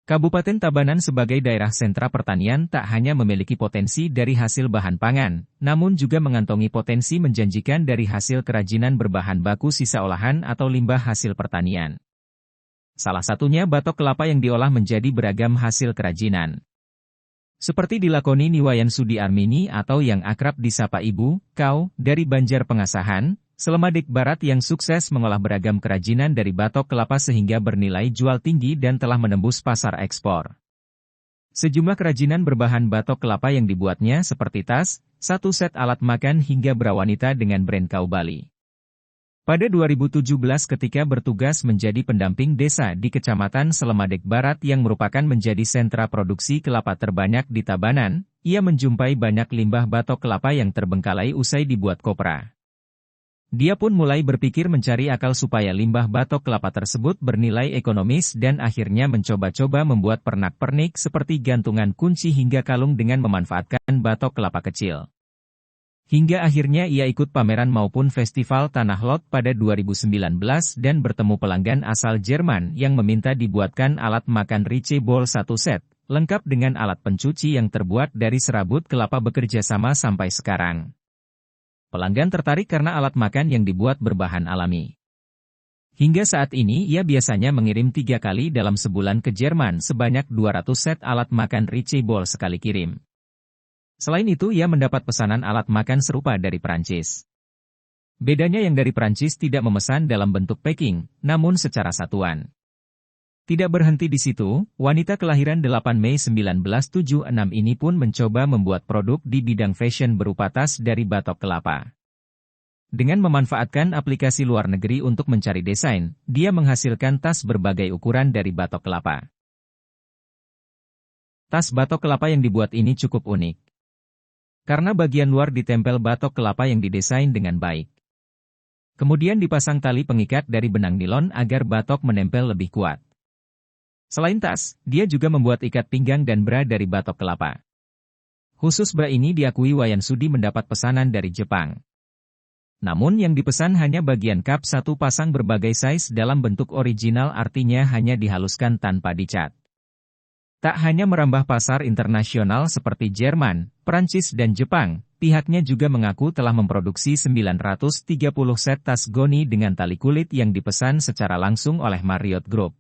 Kabupaten Tabanan sebagai daerah sentra pertanian tak hanya memiliki potensi dari hasil bahan pangan, namun juga mengantongi potensi menjanjikan dari hasil kerajinan berbahan baku sisa olahan atau limbah hasil pertanian. Salah satunya batok kelapa yang diolah menjadi beragam hasil kerajinan. Seperti dilakoni Niwayan Sudi Armini atau yang akrab disapa Ibu, Kau, dari Banjar Pengasahan, Selemadeg Barat yang sukses mengolah beragam kerajinan dari batok kelapa sehingga bernilai jual tinggi dan telah menembus pasar ekspor. Sejumlah kerajinan berbahan batok kelapa yang dibuatnya seperti tas, satu set alat makan hingga bra wanita dengan brand Kau Bali. Pada 2017 ketika bertugas menjadi pendamping desa di Kecamatan Selemadeg Barat yang merupakan menjadi sentra produksi kelapa terbanyak di Tabanan, ia menjumpai banyak limbah batok kelapa yang terbengkalai usai dibuat kopra. Dia pun mulai berpikir mencari akal supaya limbah batok kelapa tersebut bernilai ekonomis dan akhirnya mencoba-coba membuat pernak-pernik seperti gantungan kunci hingga kalung dengan memanfaatkan batok kelapa kecil. Hingga akhirnya ia ikut pameran maupun festival Tanah Lot pada 2019 dan bertemu pelanggan asal Jerman yang meminta dibuatkan alat makan Reachable satu set, lengkap dengan alat pencuci yang terbuat dari serabut kelapa bekerja sama sampai sekarang. Pelanggan tertarik karena alat makan yang dibuat berbahan alami. Hingga saat ini ia biasanya mengirim 3 kali dalam sebulan ke Jerman sebanyak 200 set alat makan Reachable sekali kirim. Selain itu ia mendapat pesanan alat makan serupa dari Prancis. Bedanya yang dari Prancis tidak memesan dalam bentuk packing, namun secara satuan. Tidak berhenti di situ, wanita kelahiran 8 Mei 1976 ini pun mencoba membuat produk di bidang fashion berupa tas dari batok kelapa. Dengan memanfaatkan aplikasi luar negeri untuk mencari desain, dia menghasilkan tas berbagai ukuran dari batok kelapa. Tas batok kelapa yang dibuat ini cukup unik. Karena bagian luar ditempel batok kelapa yang didesain dengan baik. Kemudian dipasang tali pengikat dari benang nilon agar batok menempel lebih kuat. Selain tas, dia juga membuat ikat pinggang dan bra dari batok kelapa. Khusus bra ini diakui Wayan Sudi mendapat pesanan dari Jepang. Namun yang dipesan hanya bagian kap satu pasang berbagai size dalam bentuk original artinya hanya dihaluskan tanpa dicat. Tak hanya merambah pasar internasional seperti Jerman, Prancis dan Jepang, pihaknya juga mengaku telah memproduksi 930 set tas goni dengan tali kulit yang dipesan secara langsung oleh Marriott Group.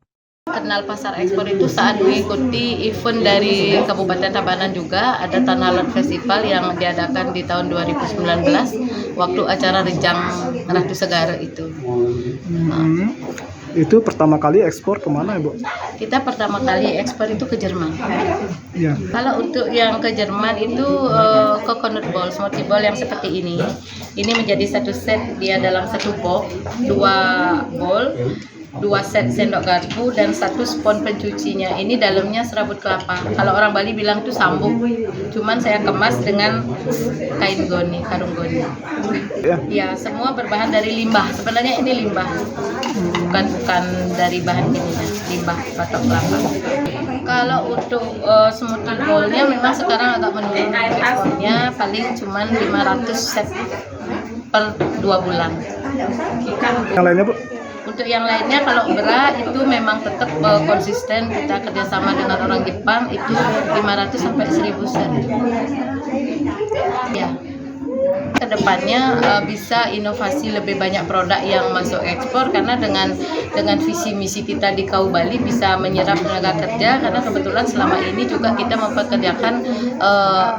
Kenal pasar ekspor itu saat mengikuti event dari Kabupaten Tabanan juga, ada Tanah Lot Festival yang diadakan di tahun 2019, waktu acara Rejang Ratu Segara itu. Itu pertama kali ekspor kemana Ibu? Kita pertama kali ekspor itu ke Jerman. Ya. Kalau untuk yang ke Jerman itu coconut ball, smoothie ball yang seperti ini. Ini menjadi satu set, dia dalam satu box, 2 bowl. 2 set sendok garpu dan 1 spons pencucinya. Ini dalamnya serabut kelapa. Kalau orang Bali bilang itu sambuk. Cuman saya kemas dengan kain goni, karung goni. Ya, semua berbahan dari limbah. Sebenarnya ini limbah. Bukan dari bahan kimia, limbah batok kelapa. Kalau untuk smoothie bowl-nya memang sekarang agak menurun ekspornya, paling cuman 500 set per 2 bulan. Yang lainnya Bu? Untuk yang lainnya kalau beras itu memang tetap konsisten, kita kerjasama dengan orang Jepang itu 500 sampai 1000 set. Ya. Kedepannya bisa inovasi lebih banyak produk yang masuk ekspor karena dengan visi misi kita di Kau Bali bisa menyerap tenaga kerja karena kebetulan selama ini juga kita mempekerjakan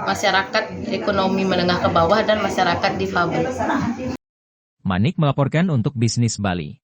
masyarakat ekonomi menengah ke bawah dan masyarakat difabel. Manik melaporkan untuk Bisnis Bali.